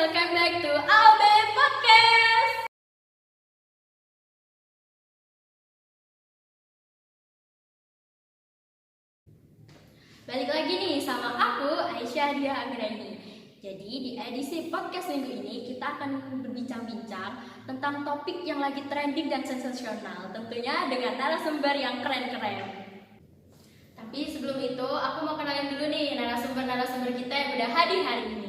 welcome back to AOB Podcast. Balik lagi nih sama aku, Aisyah Dia Agrani. Jadi di edisi podcast minggu ini kita akan berbincang-bincang tentang topik yang lagi trending dan sensasional, tentunya dengan narasumber yang keren-keren. Tapi sebelum itu, aku mau kenalin dulu nih narasumber kita yang udah hadir hari ini.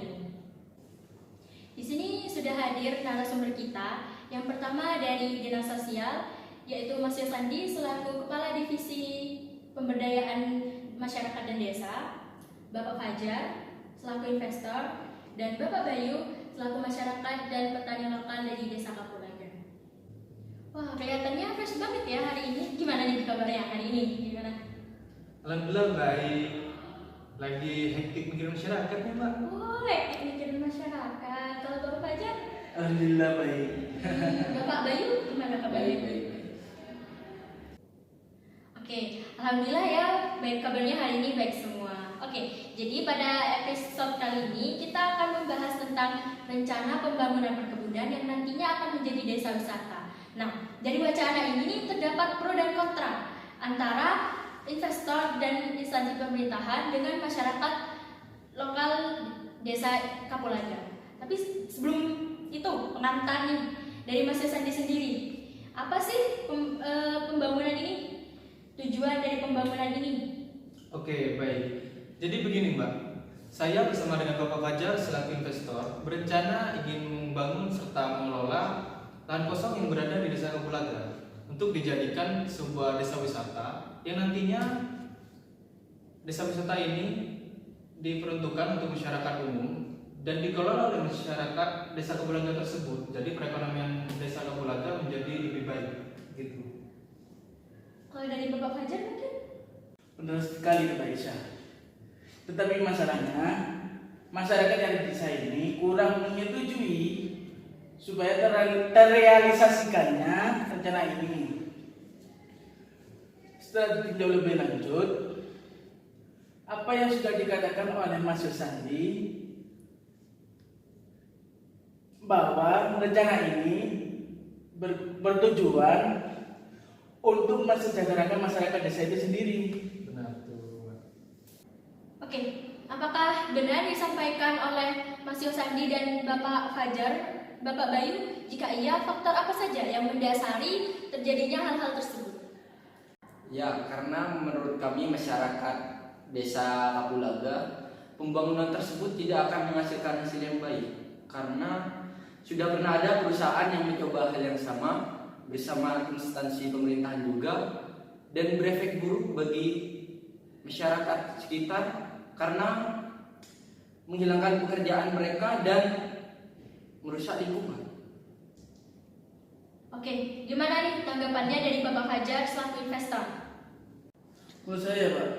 Di sini sudah hadir narasumber kita. Yang pertama dari Dinas Sosial, yaitu Mas Yosandi selaku Kepala Divisi Pemberdayaan Masyarakat dan Desa, Bapak Fajar selaku investor, dan Bapak Bayu selaku masyarakat dan petani lokal dari Desa Kapulaga. Wah, kelihatannya fresh banget ya hari ini. Gimana nih kabarnya hari ini? Gimana? Alhamdulillah baik. Lagi hektik mikirin masyarakat nih Mbak. Oh, hektik mikirin masyarakat. Kalau Bapak Fajar? Alhamdulillah baik. Bapak Bayu gimana kabarnya? Baik. Oke, alhamdulillah ya, baik kabarnya hari ini baik semua. Oke, jadi pada episode kali ini kita akan membahas tentang rencana pembangunan perkebunan yang nantinya akan menjadi desa wisata. Nah, dari wacana ini nih terdapat pro dan kontra antara investor dan instansi pemerintahan dengan masyarakat lokal desa Kapulaga. Tapi sebelum itu pengantar nih dari Mas Yosandi sendiri, apa sih pembangunan ini? Tujuan dari pembangunan ini? Oke, baik. Jadi begini Mbak, saya bersama dengan Bapak Fajar selaku investor berencana ingin membangun serta mengelola lahan kosong yang berada di Desa Kapulaga untuk dijadikan sebuah desa wisata yang nantinya desa wisata ini diperuntukkan untuk masyarakat umum dan dikelola oleh masyarakat Desa Kapulaga tersebut. Jadi perekonomian Desa Kapulaga menjadi lebih baik gitu. Kalau dari Bapak Fajar mungkin? Benar sekali Mbak Aisyah. Tetapi masalahnya masyarakat yang di desa ini kurang menyetujui supaya terrealisasikannya rencana ini. Setelah ditinjau lebih lanjut, apa yang sudah dikatakan oleh Mas Yosandi bahwa rencana ini bertujuan untuk mensejahterakan masyarakat desa itu sendiri. Benar tuh Mbak. Oke, apakah benar disampaikan oleh Mas Yosandi dan Bapak Fajar, Bapak Bayu? Jika iya, faktor apa saja yang mendasari terjadinya hal-hal tersebut? Ya, karena menurut kami masyarakat Desa Kapulaga, pembangunan tersebut tidak akan menghasilkan hasil yang baik karena sudah pernah ada perusahaan yang mencoba hal yang sama bersama instansi pemerintahan juga dan berefek buruk bagi masyarakat sekitar karena menghilangkan pekerjaan mereka dan merusak lingkungan. Oke, gimana nih tanggapannya dari Bapak Fajar selaku investor? Menurut saya Pak,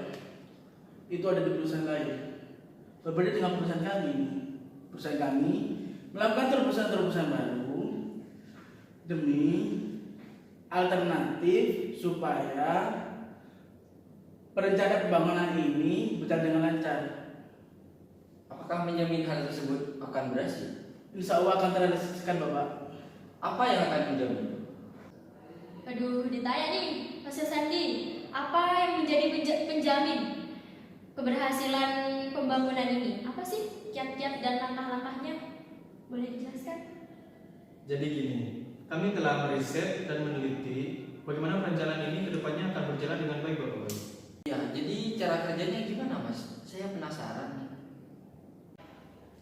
itu ada di perusahaan lain. Berbeda dengan perusahaan kami. Perusahaan kami melakukan terobosan-terobosan baru demi alternatif supaya perencanaan pembangunan ini berjalan dengan lancar. Apakah menjamin hal tersebut akan berhasil? Insya Allah akan terrealisasikan Bapak. Apa yang akan menjamin? Aduh, ditanya nih, Mas Yosandi, apa yang menjadi penjamin keberhasilan pembangunan ini? Apa sih kiat-kiat dan langkah-langkahnya? Boleh dijelaskan? Jadi gini, kami telah meriset dan meneliti bagaimana perencanaan ini kedepannya akan berjalan dengan baik Bapak Bayu. Ya, jadi cara kerjanya gimana Mas? Saya penasaran.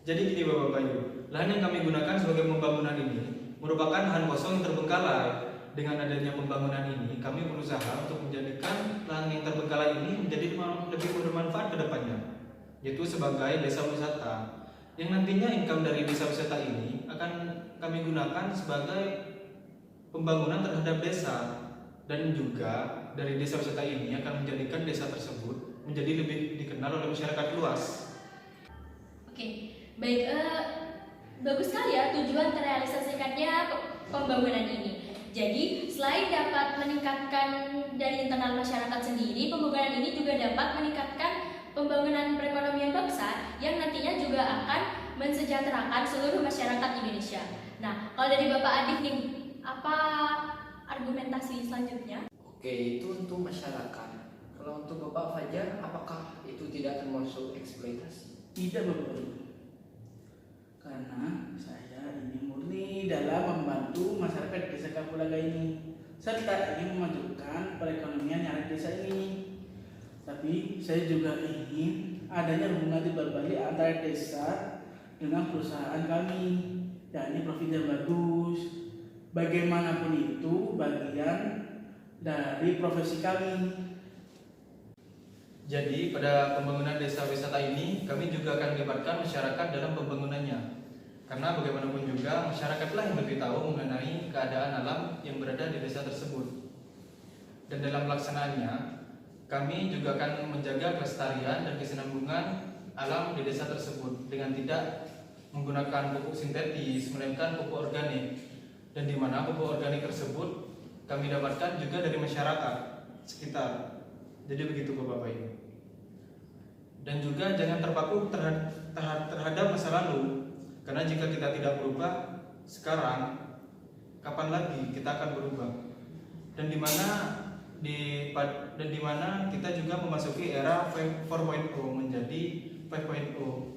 Jadi gini Bapak Bayu, lahan yang kami gunakan sebagai pembangunan ini merupakan lahan kosong yang terbengkalai. Dengan adanya pembangunan ini, kami berusaha untuk menjadikan lahan yang terbengkalai ini menjadi lebih bermanfaat ke depannya, yaitu sebagai desa wisata. Yang nantinya income dari desa wisata ini akan kami gunakan sebagai pembangunan terhadap desa, dan juga dari desa wisata ini akan menjadikan desa tersebut menjadi lebih dikenal oleh masyarakat luas. Oke, baik, bagus sekali ya tujuan terrealisasikannya pembangunan ini. Jadi selain dapat meningkatkan dari internal masyarakat sendiri, pembangunan ini juga dapat meningkatkan pembangunan perekonomian bangsa yang nantinya juga akan mensejahterakan seluruh masyarakat Indonesia. Nah, kalau dari Bapak Adif nih, apa argumentasi selanjutnya? Oke, itu untuk masyarakat. Kalau untuk Bapak Fajar, apakah itu tidak termasuk eksploitasi? Tidak Bapak Ibu. Karena saya ini murni dalam membantu masyarakat desa Kapulaga ini, serta ingin memajukan perekonomian yang ada di desa ini. Tapi saya juga ingin adanya hubungan timbal balik antara desa dengan perusahaan kami, yakni profit yang bagus. Bagaimanapun itu bagian dari profesi kami. Jadi pada pembangunan desa wisata ini kami juga akan melibatkan masyarakat dalam pembangunannya. Karena bagaimanapun juga masyarakatlah yang lebih tahu mengenai keadaan alam yang berada di desa tersebut. Dan dalam pelaksanaannya kami juga akan menjaga kelestarian dan kesinambungan alam di desa tersebut dengan tidak menggunakan pupuk sintetis melainkan pupuk organik. Dan di mana pupuk organik tersebut kami dapatkan juga dari masyarakat sekitar. Jadi begitu Bapak Ibu. Dan juga jangan terpaku terhadap masa lalu. Karena jika kita tidak berubah sekarang, kapan lagi kita akan berubah? Dan di mana kita juga memasuki era 4.0 menjadi 5.0.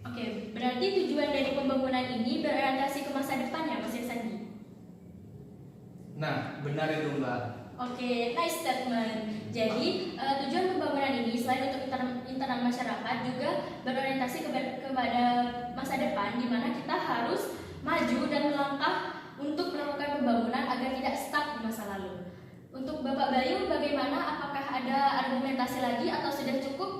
Oke, berarti tujuan dari pembangunan ini berorientasi ke masa depan ya, Mas Sandi? Nah, benar itu Mbak. Oke, nice statement. Jadi tujuan pembangunan ini selain untuk internal masyarakat juga berorientasi kepada masa depan, di mana kita harus maju dan melangkah untuk melakukan pembangunan agar tidak stuck di masa lalu. Untuk Bapak Bayu, bagaimana? Apakah ada argumentasi lagi atau sudah cukup?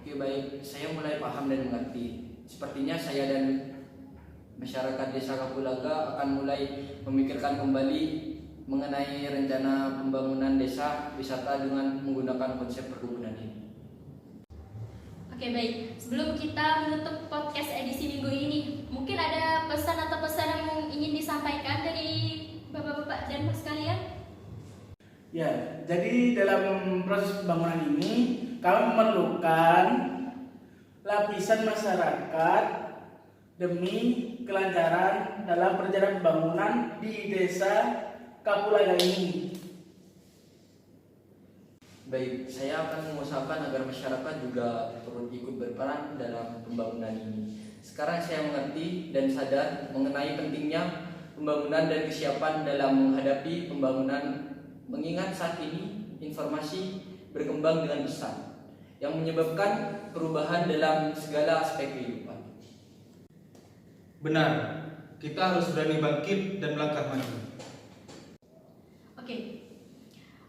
Oke, baik, saya mulai paham dan mengerti. Sepertinya saya dan masyarakat desa Kapulaga akan mulai memikirkan kembali mengenai rencana pembangunan desa wisata dengan menggunakan konsep perkebunan ini. Oke, baik. Sebelum kita menutup podcast edisi minggu ini, mungkin ada pesan atau pesan yang ingin disampaikan dari Bapak-bapak dan Mas sekalian? Ya, jadi dalam proses pembangunan ini kami memerlukan lapisan masyarakat demi kelancaran dalam perjalanan pembangunan di desa Kapulaga ini. Baik, saya akan mengusahakan agar masyarakat juga turut ikut berperan dalam pembangunan ini. Sekarang saya mengerti dan sadar mengenai pentingnya pembangunan dan kesiapan dalam menghadapi pembangunan, mengingat saat ini informasi berkembang dengan pesat yang menyebabkan perubahan dalam segala aspek kehidupan. Benar, kita harus berani bangkit dan melangkah maju.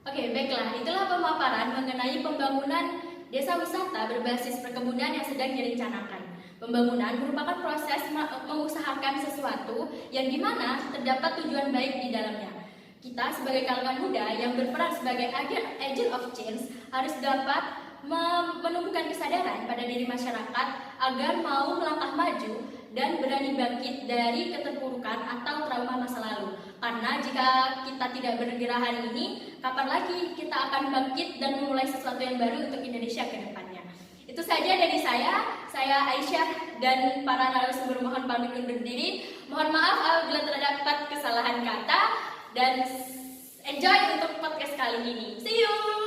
Oke, baiklah. Itulah pemaparan mengenai pembangunan desa wisata berbasis perkebunan yang sedang direncanakan. Pembangunan merupakan proses mengusahakan sesuatu yang dimana terdapat tujuan baik di dalamnya. Kita sebagai kalangan muda yang berperan sebagai agent of change harus dapat menumbuhkan kesadaran pada diri masyarakat agar mau melangkah maju dan berani bangkit dari keterpurukan atau trauma masa lalu. Karena jika kita tidak bergerak hari ini, kapan lagi kita akan bangkit dan memulai sesuatu yang baru untuk Indonesia ke depannya. Itu saja dari saya Aisyah dan para narasumber mohon pamit undur diri. Mohon maaf apabila terdapat kesalahan kata dan enjoy untuk podcast kali ini. See you!